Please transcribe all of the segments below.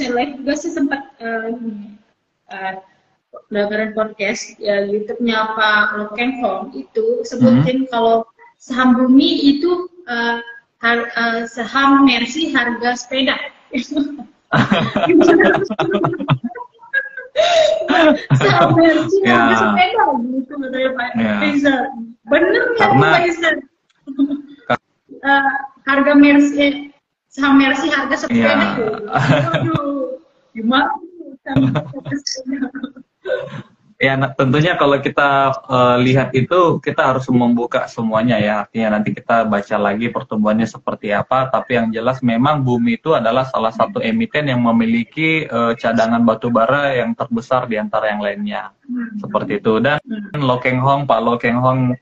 saya live juga sih sempat dengerin podcast ya, YouTube-nya Pak Lokeng Hong itu sebutin kalau saham bumi itu saham Mercy harga sepeda. Saham Mercy harga sepeda gitu katanya Pak Faisal. Bener ya Pak Faisal? Harga Mercy, saham Mercy harga sepeda. Aduh, gimana? Ya, tentunya kalau kita lihat itu kita harus membuka semuanya ya. Artinya nanti kita baca lagi pertumbuhannya seperti apa. Tapi yang jelas memang bumi itu adalah salah satu emiten yang memiliki cadangan batu bara yang terbesar di antara yang lainnya. Seperti itu. Dan Pak Lokeng Hong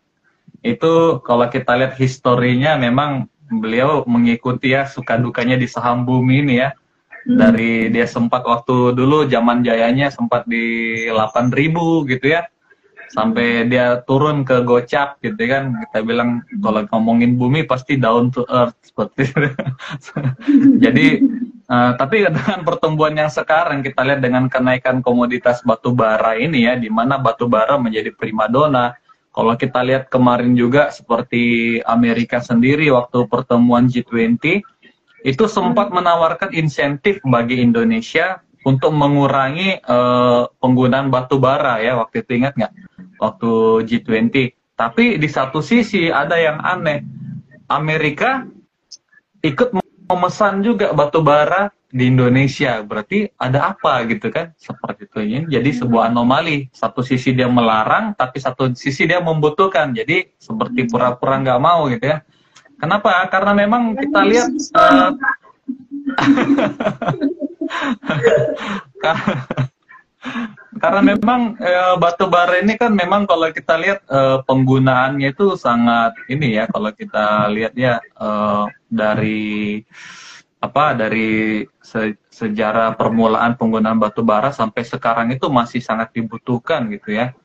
itu kalau kita lihat historinya memang beliau mengikuti ya suka dukanya di saham bumi ini ya. Dari dia sempat waktu dulu zaman jayanya sempat di 8.000 gitu ya, sampai dia turun ke gocap gitu kan. Kita bilang kalau ngomongin bumi pasti down to earth seperti itu. Jadi tapi dengan pertumbuhan yang sekarang kita lihat dengan kenaikan komoditas batu bara ini ya, di mana batu bara menjadi primadona. Kalau kita lihat kemarin juga seperti Amerika sendiri waktu pertemuan G20 itu sempat menawarkan insentif bagi Indonesia untuk mengurangi penggunaan batu bara ya, waktu itu ingat nggak? Waktu G20. Tapi di satu sisi ada yang aneh, Amerika ikut memesan juga batu bara di Indonesia, berarti ada apa gitu kan? Seperti itu. Jadi sebuah anomali, satu sisi dia melarang, tapi satu sisi dia membutuhkan, jadi seperti pura-pura nggak mau gitu ya. Kenapa? Karena memang kita lihat karena memang batu bara ini kan memang kalau kita lihat penggunaannya itu sangat ini ya, kalau kita lihat ya dari sejarah permulaan penggunaan batu bara sampai sekarang itu masih sangat dibutuhkan gitu ya.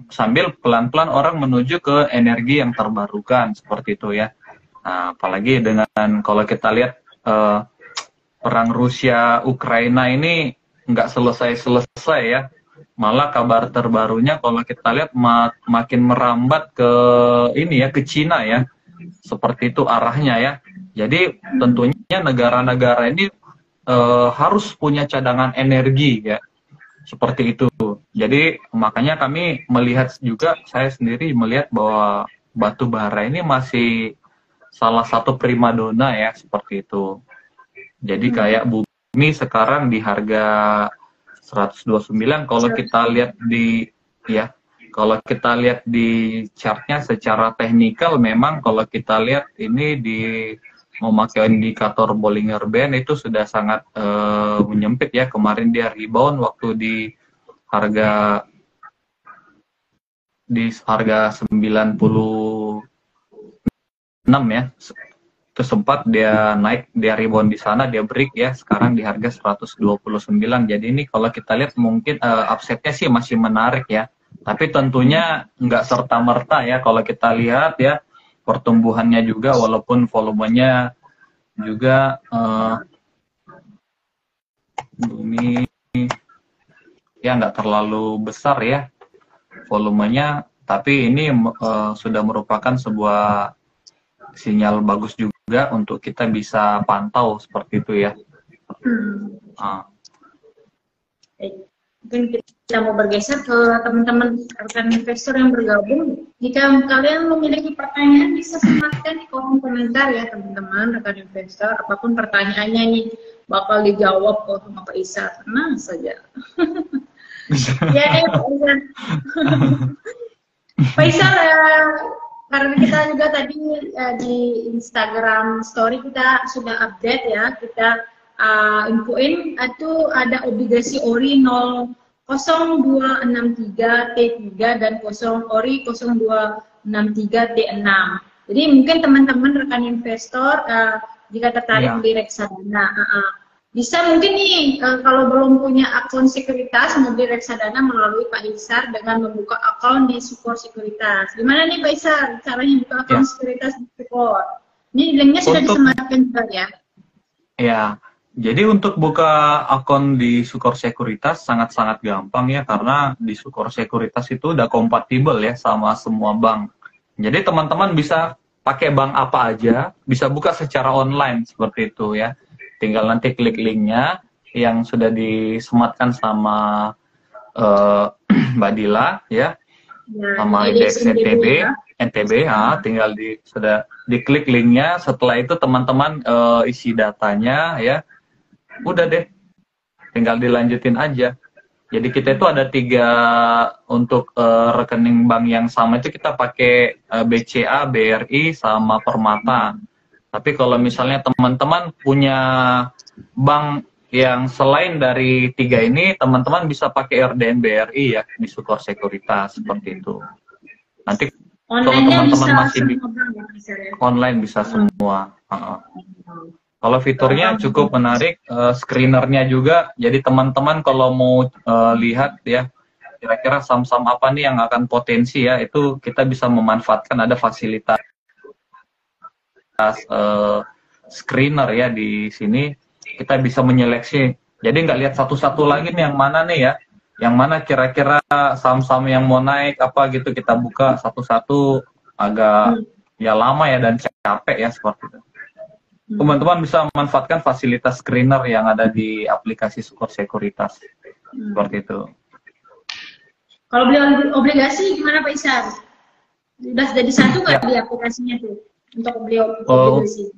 Sambil pelan-pelan orang menuju ke energi yang terbarukan seperti itu ya. Nah, apalagi dengan kalau kita lihat perang Rusia Ukraina ini nggak selesai ya, malah kabar terbarunya kalau kita lihat makin merambat ke ini ya, ke Cina ya, seperti itu arahnya ya. Jadi tentunya negara-negara ini harus punya cadangan energi ya, seperti itu. Jadi makanya kami melihat juga, saya sendiri melihat bahwa batu bara ini masih salah satu primadona ya, seperti itu. Jadi kayak bumi sekarang di harga 129, kalau kita lihat di chartnya secara teknikal memang kalau kita lihat ini di memakai indikator Bollinger Band itu sudah sangat menyempit ya. Kemarin dia rebound waktu di harga 96 ya, terus sempat dia naik, dia rebound di sana, dia break ya, sekarang di harga 129. Jadi ini kalau kita lihat mungkin upsetnya sih masih menarik ya, tapi tentunya nggak serta-merta ya. Kalau kita lihat ya pertumbuhannya juga, walaupun volumenya juga bumi ya nggak terlalu besar ya volumenya, tapi ini sudah merupakan sebuah sinyal bagus juga untuk kita bisa pantau seperti itu ya. Mungkin kita mau bergeser ke teman-teman rekan investor yang bergabung. Jika kalian memiliki pertanyaan bisa silakan di kolom komentar ya teman-teman rekan investor. Apapun pertanyaannya ini bakal dijawab sama Pak Isa. Tenang saja. Ya, Pak Isa. Pak Isa, karena kita juga tadi di Instagram Story kita sudah update ya, kita infoin itu ada obligasi ORI 0263 T3 dan ORI 0263 T6. Jadi mungkin teman-teman rekan investor jika tertarik di reksadana, bisa mungkin nih kalau belum punya akun sekuritas membeli reksadana melalui Pak Hisar dengan membuka akun di Sukor Sekuritas. Gimana nih Pak Hisar caranya buka akun sekuritas di Sukor? Ini linknya sudah disematkan juga ya? Ya, Jadi untuk buka akun di Sukor Sekuritas sangat-sangat gampang ya, karena di Sukor Sekuritas itu udah kompatibel ya sama semua bank. Jadi teman-teman bisa pakai bank apa aja, bisa buka secara online seperti itu ya. Tinggal nanti klik linknya yang sudah disematkan sama Mbak Dila ya, sama IDX NTB, tinggal sudah diklik linknya. Setelah itu teman-teman isi datanya ya. Udah deh, tinggal dilanjutin aja. Jadi kita itu ada 3 untuk rekening bank yang sama itu kita pakai BCA, BRI, sama Permata. Tapi kalau misalnya teman-teman punya bank yang selain dari 3 ini, teman-teman bisa pakai RDN BRI ya di Sukor Sekuritas seperti itu. Nanti kalau teman-teman masih online bisa semua. Kalau fiturnya cukup menarik, screenernya juga. Jadi teman-teman kalau mau lihat ya, kira-kira saham-saham apa nih yang akan potensi ya, itu kita bisa memanfaatkan ada fasilitas screener ya di sini. Kita bisa menyeleksi. Jadi nggak lihat satu-satu lagi nih yang mana nih ya, yang mana kira-kira saham-saham yang mau naik apa gitu, kita buka satu-satu, agak ya lama ya dan capek ya seperti itu. Teman-teman bisa memanfaatkan fasilitas screener yang ada di aplikasi Sukor Sekuritas. Seperti itu. Kalau beli obligasi gimana Pak Isar? Sudah jadi satu nggak di aplikasinya tuh untuk beli obligasi?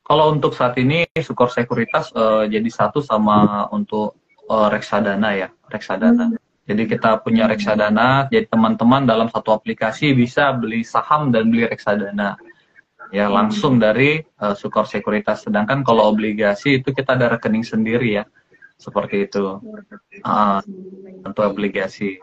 Kalau untuk saat ini Sukor Sekuritas jadi satu sama untuk reksadana ya, reksadana. Jadi kita punya reksadana, jadi teman-teman dalam satu aplikasi bisa beli saham dan beli reksadana. Ya langsung dari Sukor Sekuritas. Sedangkan kalau obligasi itu kita ada rekening sendiri ya, seperti itu. Untuk obligasi.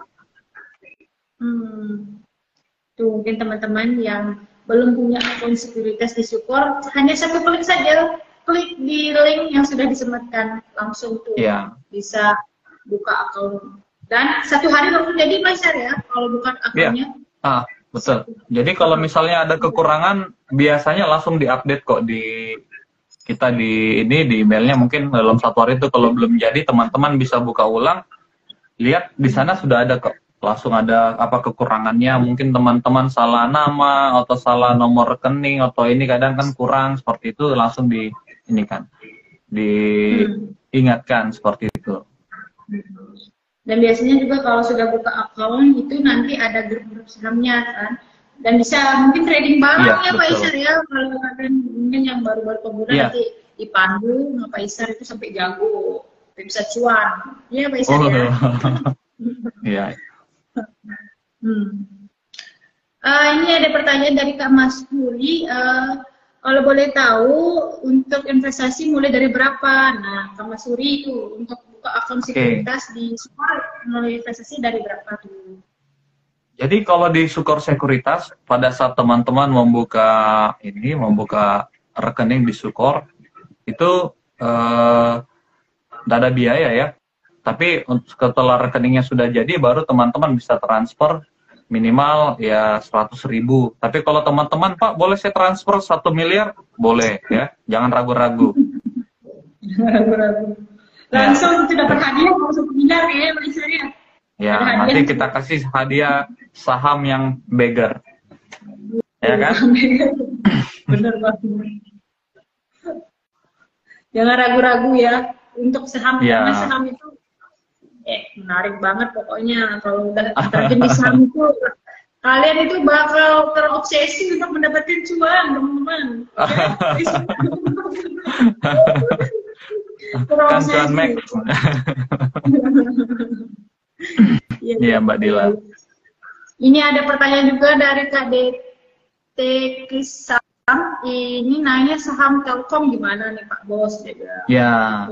Tuh mungkin teman-teman yang belum punya akun sekuritas di Sukor, hanya satu klik saja, klik di link yang sudah disematkan, langsung tuh bisa buka akun. Dan 1 hari langsung jadi Mas ya, kalau bukan akunnya. Betul. Jadi kalau misalnya ada kekurangan, biasanya langsung diupdate kok di kita di emailnya. Mungkin dalam 1 hari itu kalau belum jadi, teman-teman bisa buka ulang, lihat di sana sudah ada kok, langsung ada apa kekurangannya. Mungkin teman-teman salah nama atau salah nomor rekening atau ini kadang kan kurang seperti itu, langsung diingatkan seperti itu. Dan biasanya juga kalau sudah buka akun itu nanti ada grup-grup sahamnya kan, dan bisa mungkin trading bareng ya Pak Isar ya, kalau mungkin yang baru-baru pemula nanti dipandu sama Pak Isar itu sampai jago, bisa cuan ya Pak Isar ya. Iya. Ini ada pertanyaan dari Kak Mas Puri, kalau boleh tahu untuk investasi mulai dari berapa? Nah Kak Mas Puri itu untuk buka akun sekuritas di Sukor melalui investasi dari berapa tuh? Jadi kalau di Sukor Sekuritas, pada saat teman-teman membuka rekening di Sukor, itu tidak ada biaya ya. Tapi setelah rekeningnya sudah jadi, baru teman-teman bisa transfer minimal ya 100.000. Tapi kalau teman-teman, Pak, boleh saya transfer 1 miliar? Boleh ya, jangan ragu-ragu. Langsung tidak berhadiah langsung miliar ya Pak Isar ya. Ya, nanti kita kasih hadiah saham yang beggar. Ya kan? Bener banget. Jangan ragu-ragu ya untuk saham, karena saham itu menarik banget pokoknya. Kalau udah terjun di saham itu, kalian itu bakal terobsesi untuk mendapatkan cuan, teman-teman. Kan cuan Mac. Iya Mbak Dila. Ini ada pertanyaan juga dari Kak DT Kisam. Ini nanya saham Telkom gimana nih Pak Bos? Ya.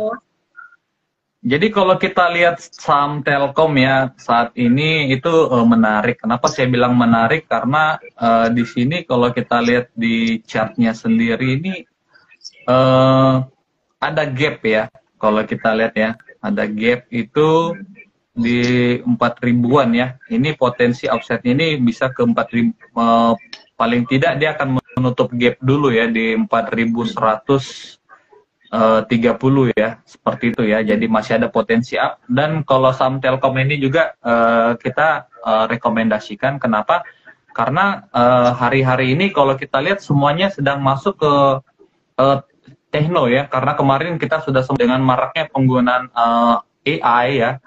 Jadi kalau kita lihat saham Telkom ya saat ini itu menarik. Kenapa saya bilang menarik? Karena di sini kalau kita lihat di chartnya sendiri ini ada gap ya. Kalau kita lihat ya, ada gap itu di 4.000-an ya. Ini potensi offsetnya ini bisa ke 4.000, paling tidak dia akan menutup gap dulu ya di 4.100 30 ya, seperti itu ya. Jadi masih ada potensi up. Dan kalau saham Telkom ini juga kita rekomendasikan. Kenapa? Karena hari-hari ini kalau kita lihat semuanya sedang masuk ke tekno ya. Karena kemarin kita sudah dengan maraknya penggunaan AI ya,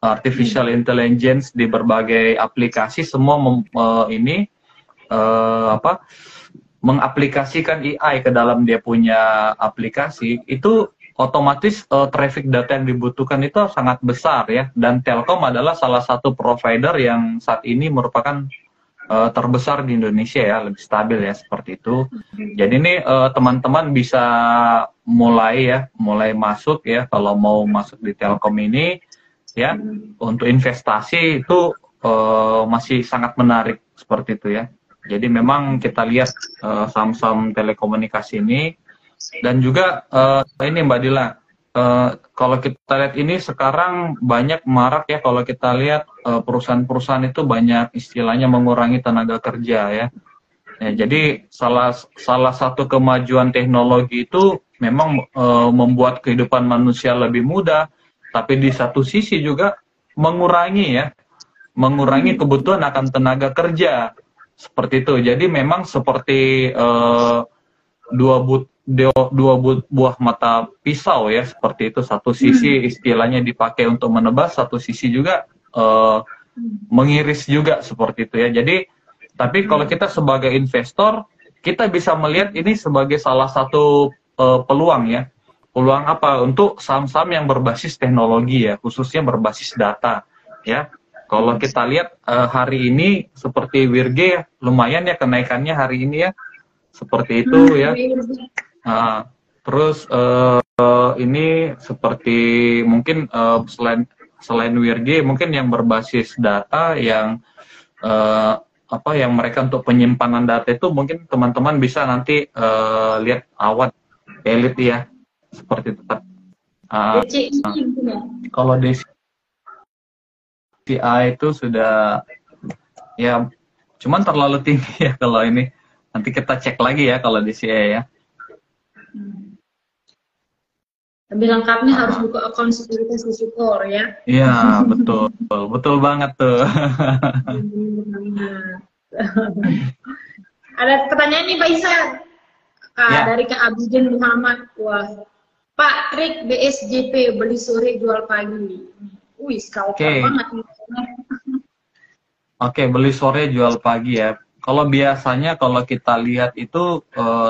artificial intelligence di berbagai aplikasi, semua ini mengaplikasikan AI ke dalam dia punya aplikasi, itu otomatis traffic data yang dibutuhkan itu sangat besar ya. Dan Telkom adalah salah satu provider yang saat ini merupakan terbesar di Indonesia ya, lebih stabil ya, seperti itu. Jadi ini teman-teman bisa mulai masuk ya, kalau mau masuk di Telkom ini ya, untuk investasi itu masih sangat menarik seperti itu ya. Jadi memang kita lihat saham-saham telekomunikasi ini, dan juga ini Mbak Dila, kalau kita lihat ini sekarang banyak marak ya, kalau kita lihat perusahaan-perusahaan itu banyak istilahnya mengurangi tenaga kerja ya. Jadi salah satu kemajuan teknologi itu memang membuat kehidupan manusia lebih mudah, tapi di satu sisi juga mengurangi kebutuhan akan tenaga kerja. Seperti itu. Jadi memang seperti dua buah mata pisau ya, seperti itu. Satu sisi istilahnya dipakai untuk menebas, satu sisi juga mengiris juga, seperti itu ya. Jadi tapi kalau kita sebagai investor, kita bisa melihat ini sebagai salah satu peluang ya. Peluang apa? Untuk saham-saham yang berbasis teknologi ya, khususnya berbasis data ya. Kalau kita lihat hari ini seperti Wirge ya, lumayan ya kenaikannya hari ini ya, seperti itu ya. Terus ini seperti mungkin selain Wirge, mungkin yang berbasis data yang yang mereka untuk penyimpanan data itu, mungkin teman-teman bisa nanti lihat Awat Elite ya, seperti itu. Kalau DCI itu sudah ya, cuman terlalu tinggi ya kalau ini. Nanti kita cek lagi ya kalau DCI ya. Lebih lengkapnya harus buka akun sekuritas di Sukor ya. Iya, betul. Betul banget tuh. Ada pertanyaan nih Pak Isa. Dari Kak Abidin Muhammad. Wah, Pak, trik BSJP beli sore jual pagi. Wih, banget nih. Oke, beli sore jual pagi ya. Kalau biasanya kalau kita lihat itu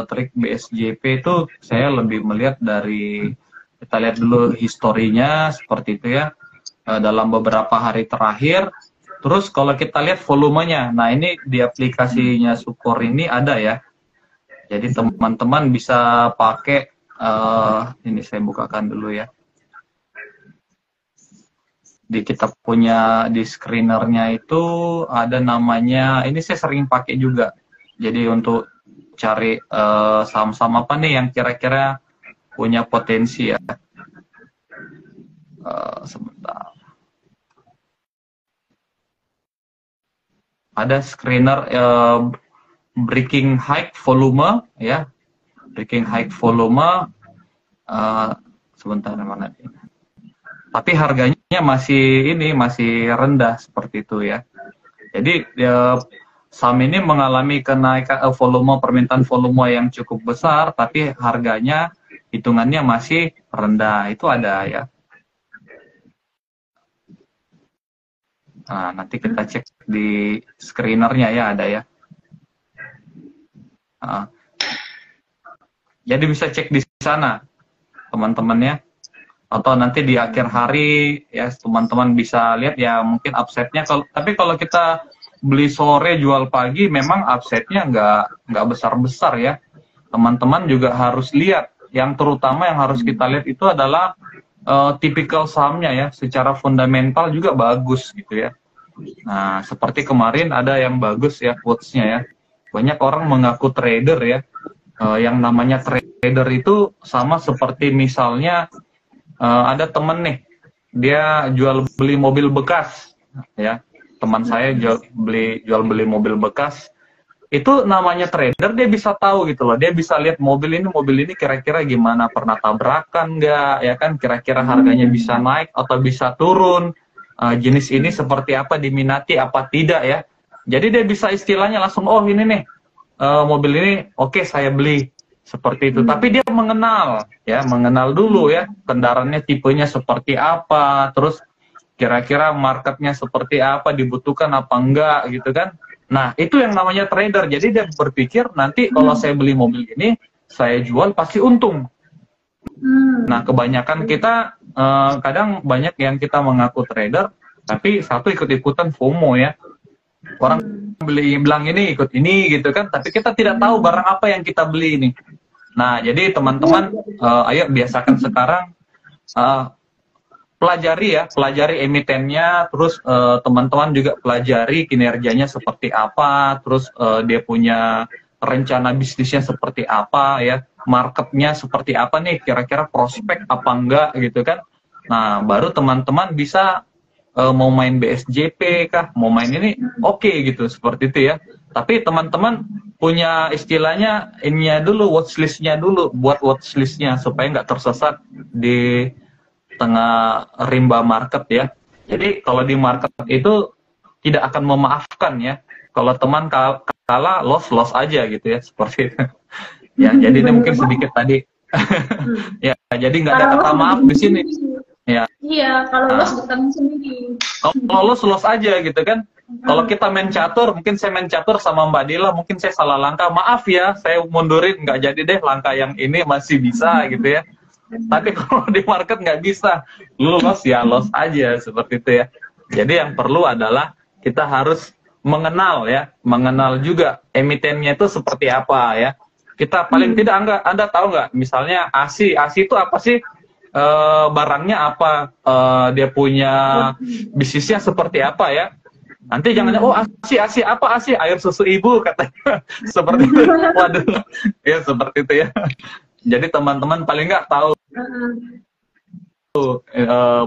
trik BSJP itu saya lebih melihat dari, kita lihat dulu historinya seperti itu ya, dalam beberapa hari terakhir. Terus kalau kita lihat volumenya, nah ini di aplikasinya Sukor ini ada ya. Jadi teman-teman bisa pakai, ini saya bukakan dulu ya. Kita punya di screenernya itu ada namanya, ini saya sering pakai juga. Jadi untuk cari saham-saham apa nih yang kira-kira punya potensi ya. Sebentar. Ada screener breaking high volume ya. Breaking high volume, sebentar mana ini. Tapi harganya masih rendah seperti itu ya. Jadi saham ini mengalami kenaikan permintaan volume yang cukup besar, tapi harganya hitungannya masih rendah. Itu ada ya. Nah, nanti kita cek di screenernya ya, ada ya. Jadi bisa cek di sana teman-temannya. Atau nanti di akhir hari ya teman-teman bisa lihat ya, mungkin upsetnya. Tapi kalau kita beli sore jual pagi, memang upsetnya nggak besar-besar ya. Teman-teman juga harus lihat, yang terutama yang harus kita lihat itu adalah tipikal sahamnya ya, secara fundamental juga bagus gitu ya. Nah seperti kemarin ada yang bagus ya quotes-nya ya. Banyak orang mengaku trader ya. Yang namanya trader itu sama seperti misalnya ada temen nih, dia jual beli mobil bekas, ya. Teman saya jual beli mobil bekas. itu namanya trader, dia bisa tahu gitu loh, dia bisa lihat mobil ini kira-kira gimana, pernah tabrakan nggak, ya kan, kira-kira harganya bisa naik atau bisa turun, jenis ini seperti apa, diminati apa tidak ya. Jadi dia bisa istilahnya langsung, oh ini nih mobil ini oke, saya beli seperti itu. Tapi dia mengenal ya, mengenal dulu ya kendaraannya, tipenya seperti apa, terus kira-kira marketnya seperti apa, dibutuhkan apa enggak gitu kan. Nah, itu yang namanya trader. Jadi dia berpikir nanti kalau saya beli mobil ini, saya jual pasti untung. Nah, kebanyakan kita kadang banyak yang kita mengaku trader, tapi satu ikut-ikutan FOMO ya. Orang bilang ini ikut ini gitu kan, tapi kita tidak tahu barang apa yang kita beli ini. Nah, jadi teman-teman, ayo biasakan sekarang pelajari emitennya, terus teman-teman juga pelajari kinerjanya seperti apa, terus dia punya rencana bisnisnya seperti apa ya, marketnya seperti apa nih, kira-kira prospek apa enggak gitu kan. Nah, baru teman-teman bisa mau main BSJP kah, mau main ini, oke gitu, seperti itu ya. Tapi teman-teman punya istilahnya ininya dulu, watchlist-nya dulu, buat watchlist-nya supaya nggak tersesat di tengah rimba market ya. Jadi kalau di market itu tidak akan memaafkan ya. Kalau teman kalah, loss aja gitu ya, seperti itu. Ya, jadi ini mungkin sedikit tadi. Ya, jadi nggak ada kata maaf di sini. Ya. Iya, kalau loss bertanggung sendiri. Kalau loss aja gitu kan. Kalau kita main catur, mungkin saya main catur sama Mbak Dila, mungkin saya salah langkah, maaf ya, saya mundurin, nggak jadi deh langkah yang ini, masih bisa gitu ya. Tapi kalau di market nggak bisa, lu loss ya loss aja, seperti itu ya. Jadi yang perlu adalah kita harus mengenal ya, mengenal juga emitennya itu seperti apa ya. Kita paling tidak Anda tahu nggak, misalnya ASI itu apa sih? Barangnya apa? Dia punya bisnisnya seperti apa ya? Nanti jangan, oh ASI apa ASI? Air susu ibu katanya. Seperti itu. Waduh, ya seperti itu ya. Jadi teman-teman paling nggak tahu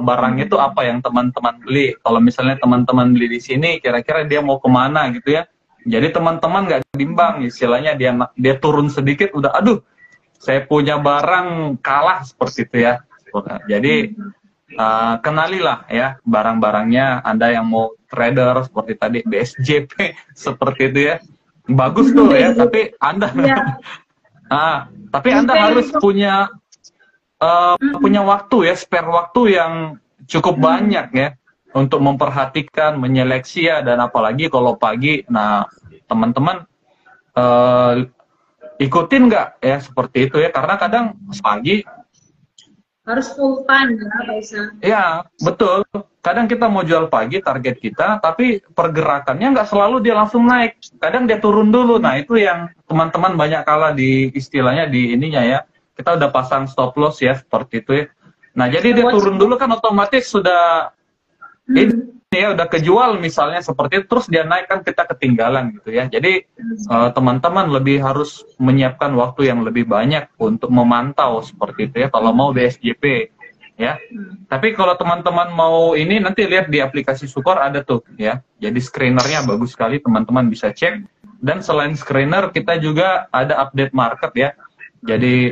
barang itu apa yang teman-teman beli. Kalau misalnya teman-teman beli di sini, kira-kira dia mau kemana gitu ya. Jadi teman-teman nggak bimbang, istilahnya dia turun sedikit, udah aduh, saya punya barang kalah, seperti itu ya. Jadi kenalilah ya barang-barangnya. Anda yang mau trader seperti tadi BSJP seperti itu ya, bagus tuh ya. Tapi Anda Anda harus punya waktu ya, spare waktu yang cukup banyak ya untuk memperhatikan, menyeleksi ya, dan apalagi kalau pagi. Nah, teman-teman ikutin nggak ya seperti itu ya, karena kadang pagi harus full time ya, Pak Isa. Ya, betul. Kadang kita mau jual pagi target kita, tapi pergerakannya nggak selalu dia langsung naik. Kadang dia turun dulu. Nah, itu yang teman-teman banyak kalah di istilahnya di ininya ya. Kita udah pasang stop loss ya, seperti itu ya. Nah, jadi dia turun dulu kan otomatis sudah ini ya, udah kejual misalnya seperti itu, terus dia naik kan kita ketinggalan gitu ya. Jadi teman-teman lebih harus menyiapkan waktu yang lebih banyak untuk memantau seperti itu ya, kalau mau BSJP ya. Tapi kalau teman-teman mau ini, nanti lihat di aplikasi Sukor ada tuh ya. Jadi screenernya bagus sekali, teman-teman bisa cek. Dan selain screener, kita juga ada update market ya. Jadi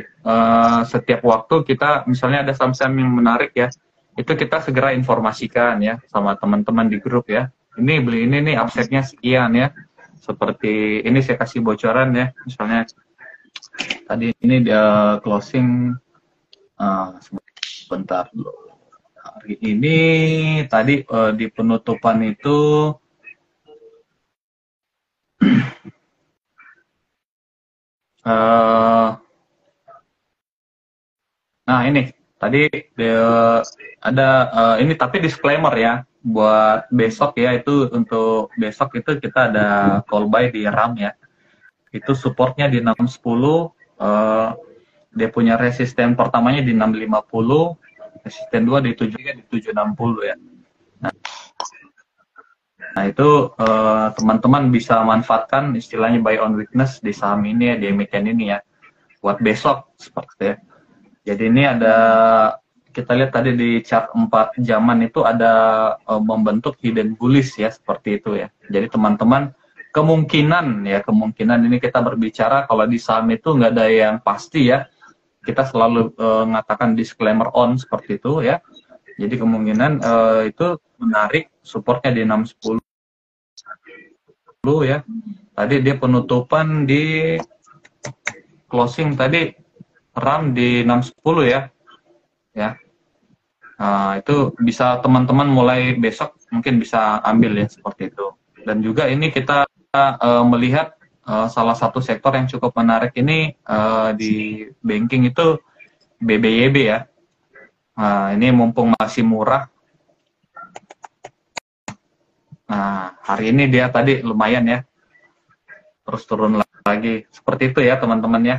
setiap waktu kita misalnya ada saham-saham yang menarik ya, itu kita segera informasikan ya sama teman-teman di grup ya. Ini beli ini nih, upsetnya sekian ya. Seperti ini saya kasih bocoran ya. Misalnya tadi ini dia closing sebentar dulu. Hari ini tadi di penutupan itu nah ini tadi ada ini, tapi disclaimer ya, buat besok ya, itu untuk besok itu kita ada call buy di RAM ya. Itu supportnya di 610, dia punya resisten pertamanya di 650, resisten 2 di 760 ya. Nah itu teman-teman bisa manfaatkan istilahnya buy on weakness di saham ini ya, di emiten ini ya, buat besok seperti itu ya. Jadi ini ada, kita lihat tadi di chart 4 jaman itu ada membentuk hidden bullish ya, seperti itu ya. Jadi teman-teman kemungkinan ya, kemungkinan ini kita berbicara kalau di saham itu nggak ada yang pasti ya. Kita selalu mengatakan disclaimer on seperti itu ya. Jadi kemungkinan itu menarik supportnya di 610 ya. Tadi dia penutupan di closing tadi RAM di 610 ya. Ya. Nah, itu bisa teman-teman mulai besok mungkin bisa ambil ya seperti itu. Dan juga ini kita melihat salah satu sektor yang cukup menarik ini di banking itu BBYB ya. Nah, ini mumpung masih murah. Nah, hari ini dia tadi lumayan ya. Terus turun lagi. Seperti itu ya teman-teman ya.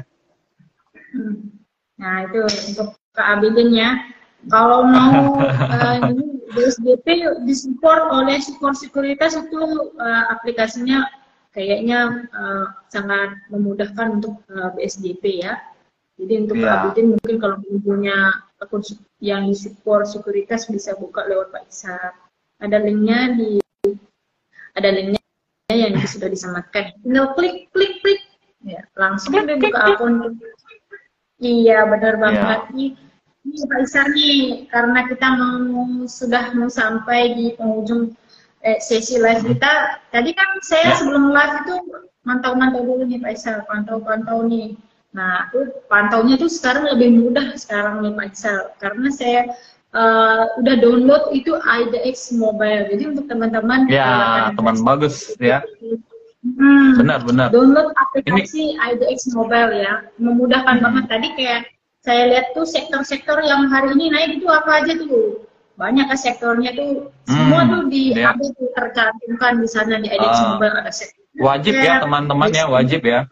Nah, itu untuk keabidinnya. Kalau mau BSDP disupport oleh sekuritas itu aplikasinya kayaknya sangat memudahkan untuk BSDP ya. Jadi untuk keabidin mungkin kalau punya akun yang disupport sekuritas bisa buka lewat Pak Isar. Ada linknya yang sudah disematkan. Tinggal klik ya, langsung dia buka akun. Iya benar banget nih. Ini Pak Isar nih, karena kita sudah mau sampai di penghujung sesi live kita. Tadi kan saya sebelum live itu mantau-mantau dulu nih Pak Isar, pantau-pantau nih. Nah, pantaunya tuh sekarang lebih mudah sekarang nih Pak Isar, karena saya udah download itu IDX Mobile. Jadi untuk teman-teman teman bagus ya. Benar. Download aplikasi IDX Mobile ya, memudahkan banget. Tadi kayak saya lihat tuh sektor-sektor yang hari ini naik itu apa aja tuh, banyak kan sektornya tuh, semua tuh tercantumkan di sana di IDX Mobile. Ada sektor wajib ya teman-teman ya, wajib ya.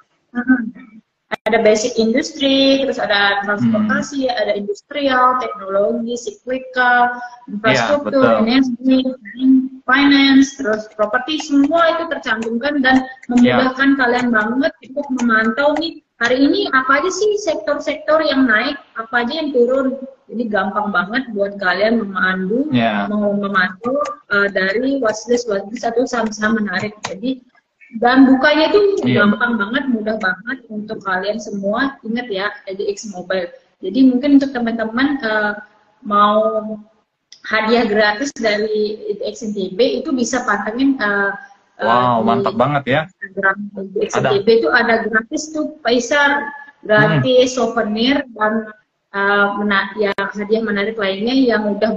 Ada basic industri, terus ada transportasi, ada industrial, teknologi, cyclical, infrastruktur, energi, finance, terus properti, semua itu tercantumkan dan memudahkan kalian banget untuk memantau nih hari ini apa aja sih sektor-sektor yang naik, apa aja yang turun. Jadi gampang banget buat kalian memandu, mau memantau dari watchlist atau saham-saham menarik. Jadi dan bukanya itu gampang banget, mudah banget untuk kalian semua. Ingat ya, IDX Mobile. Jadi mungkin untuk teman-teman mau hadiah gratis dari IDX NTB itu bisa pantengin. Mantap banget ya. IDX NTB itu ada gratis tuh, Pak Isar, gratis souvenir dan hadiah menarik lainnya yang udah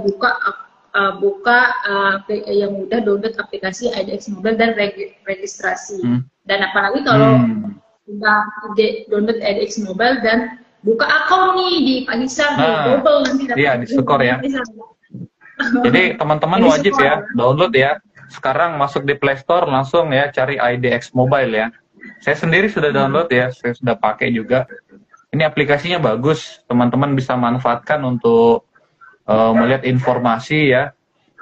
yang udah download aplikasi IDX Mobile dan registrasi. Dan apalagi kalau udah download IDX Mobile dan buka akun nih di Pak Isar di Global nanti di Skor ya. Jadi teman-teman wajib ya download ya. Sekarang masuk di Play Store langsung ya cari IDX Mobile ya. Saya sendiri sudah download ya, saya sudah pakai juga. Ini aplikasinya bagus, teman-teman bisa manfaatkan untuk melihat informasi ya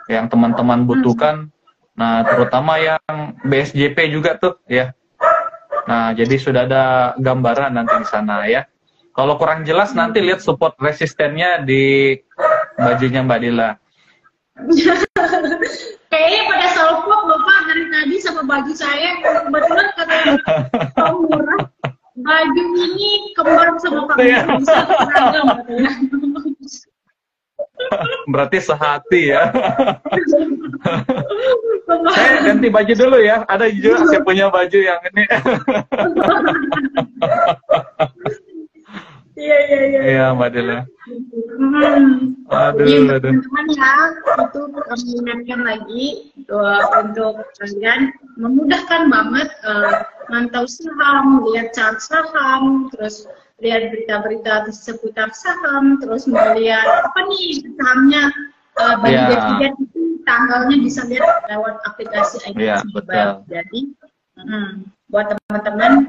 yang teman-teman butuhkan. Nah, terutama yang BSJP juga tuh ya. Nah, jadi sudah ada gambaran nanti di sana ya. Kalau kurang jelas nanti lihat support resistennya di bajunya Mbak Dila. Kayaknya pada salpok Bapak dari tadi sama baju saya kebetulan katanya murah. Baju ini kembar sama Pak bisa seragam katanya. Berarti sehati ya. Saya ganti baju dulu ya. Ada juga saya punya baju yang ini. Iya Mbak Dila. Aduh. Teman-teman ya, itu kami ingatkan lagi untuk kalian memudahkan banget mantau saham, lihat chart saham, terus lihat berita-berita seputar saham, terus melihat apa nih sahamnya bagi dividen itu tanggalnya bisa lihat lewat aplikasi IDX Mobile. Jadi buat teman-teman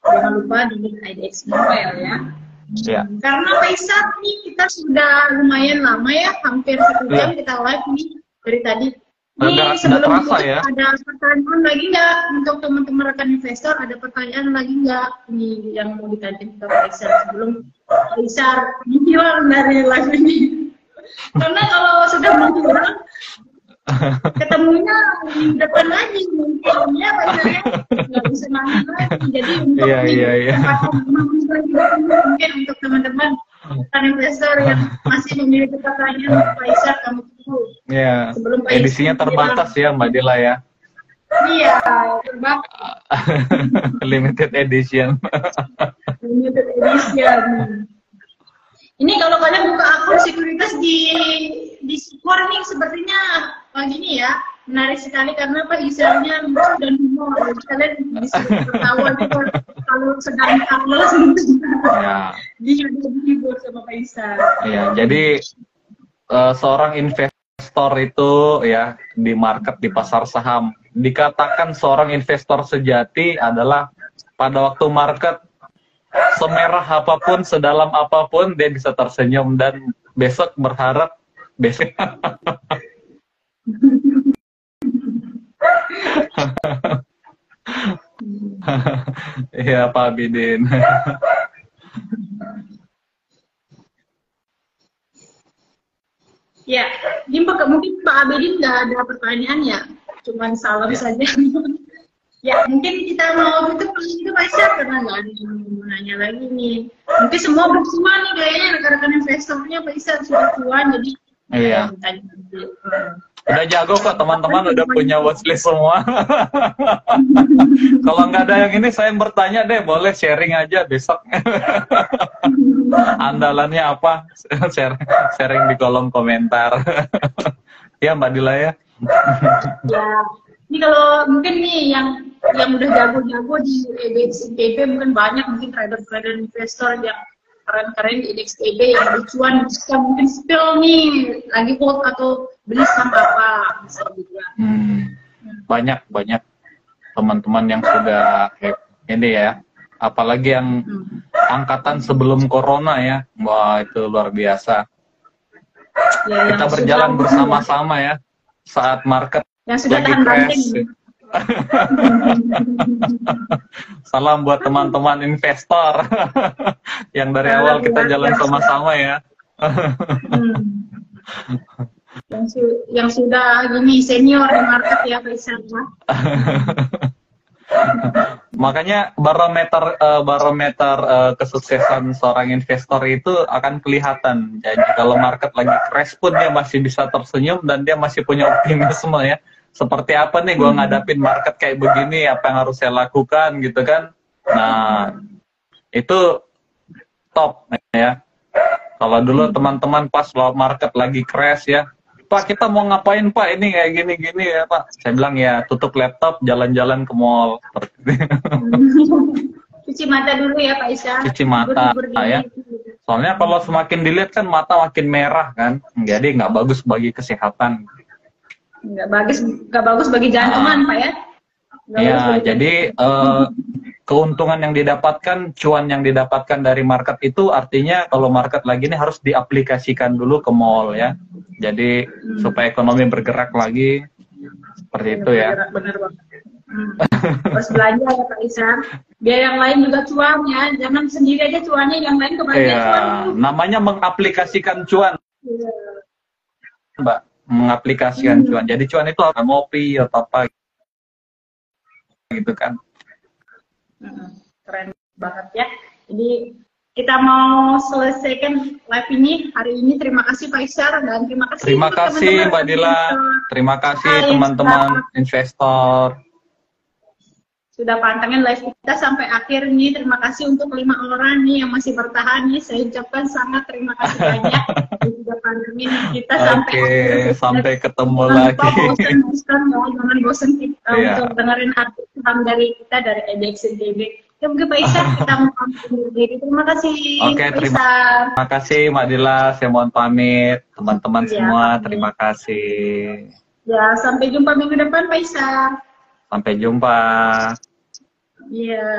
jangan lupa di IDX Mobile ya. Karena Pak Isar nih kita sudah lumayan lama ya, hampir 1 jam kita live nih dari tadi. Ini sebelum itu ada pertanyaan lagi nggak untuk teman-teman rekan investor? Ada pertanyaan lagi nggak nih yang mau ditanyakan ke Pak Isar sebelum Pak Isar menghilang dari live ini? Karena kalau sudah menghilang ketemunya minggu depan lagi mungkin ya Pak saya nggak bisa nangis lagi. Jadi untuk mungkin untuk teman-teman kan investor yang masih memiliki pertanyaan Pak Isa kamu tunggu. Iya. Edisinya terbatas ya Mbak Dila ya. Iya, terbatas. Limited edition. Limited edition. Ini kalau kalian buka akun sekuritas di Sukor nih sepertinya gini ya, menarik sekali karena Pak Isanya lucu dan humor. Jadi kalian bisa tertawa juga kalau sedang harus ya. Dihibur sama Pak Isa. Ya, jadi seorang investor itu ya di market, di pasar saham, dikatakan seorang investor sejati adalah pada waktu market semerah apapun, sedalam apapun, dia bisa tersenyum dan besok berharap besok. Iya Pak Abidin. Ya, mungkin Pak Abidin nggak ada pertanyaan ya, cuman salam saja. Ya, mungkin kita mau tutup itu Pak Isa karena nggak ada yang mau nanya lagi nih. Mungkin semua bercuan nih kayaknya rekan-rekan investornya Pak Isa sudah cuan jadi. Iya. Udah jago kok teman-teman, udah punya watchlist semua. Kalau nggak ada yang ini saya bertanya deh, boleh sharing aja besok. Andalannya apa? Sharing di kolom komentar. Ya Mbak Dila ya. Ya, ini kalau mungkin nih yang udah jago-jago di IDX-ITB mungkin banyak, mungkin trader-trader investor yang keren-keren di IDX-ITB yang bercuan bisa mungkin spill nih lagi hold atau beli saham apa bisa juga. Banyak teman-teman yang sudah ini ya, apalagi yang angkatan sebelum corona ya, wah itu luar biasa. Ya, kita berjalan bersama-sama ya saat market yang sudah lagi crash. Salam buat teman-teman investor yang dari awal kita jalan sama-sama ya. Yang sudah gini senior di market ya Pak Isa. Makanya barometer kesuksesan seorang investor itu akan kelihatan. Jadi kalau market lagi crash pun dia masih bisa tersenyum dan dia masih punya optimisme ya. Seperti apa nih gue ngadapin market kayak begini, apa yang harus saya lakukan gitu kan. Nah, itu top ya. Kalau dulu teman-teman pas market lagi crash ya, Pak kita mau ngapain Pak, ini kayak gini-gini ya Pak. Saya bilang ya tutup laptop, jalan-jalan ke mall. Cuci mata dulu ya Pak Isa. Cuci mata ya. Soalnya kalau semakin dilihat kan mata makin merah kan, jadi nggak bagus bagi kesehatan. Nggak bagus bagi jantungan Pak ya. Ya, jadi keuntungan yang didapatkan, cuan yang didapatkan dari market itu artinya kalau market lagi ini harus diaplikasikan dulu ke mall ya. Jadi supaya ekonomi bergerak lagi seperti itu ya. Benar banget. Harus belanja ya Pak Isa. Biar yang lain juga cuan ya, jangan sendiri aja cuannya, yang lain kebagian cuan. Namanya mengaplikasikan cuan, Mbak, mengaplikasikan cuan. Jadi cuan itu apa, ngopi atau apa gitu kan. Keren banget ya. Jadi kita mau selesaikan live ini hari ini. Terima kasih Pak Isa dan terima kasih Mbak Dila. Terima kasih teman-teman investor. Sudah pantengin live kita sampai akhir nih. Terima kasih untuk 5 orang nih yang masih bertahan nih. Saya ucapkan sangat terima kasih banyak. Sudah pantengin kita sampai akhir. Sampai ketemu lagi. Jangan bosan kita untuk dengerin artikel dari kita dari IDX-ITB. Ya mungkin Pak Isa kita mau pamit diri. Terima kasih. Oke, terima kasih Mbak Dila. Saya mohon pamit. Teman-teman semua, terima kasih. Ya, sampai jumpa minggu depan Pak Isa. Sampai jumpa. Iya.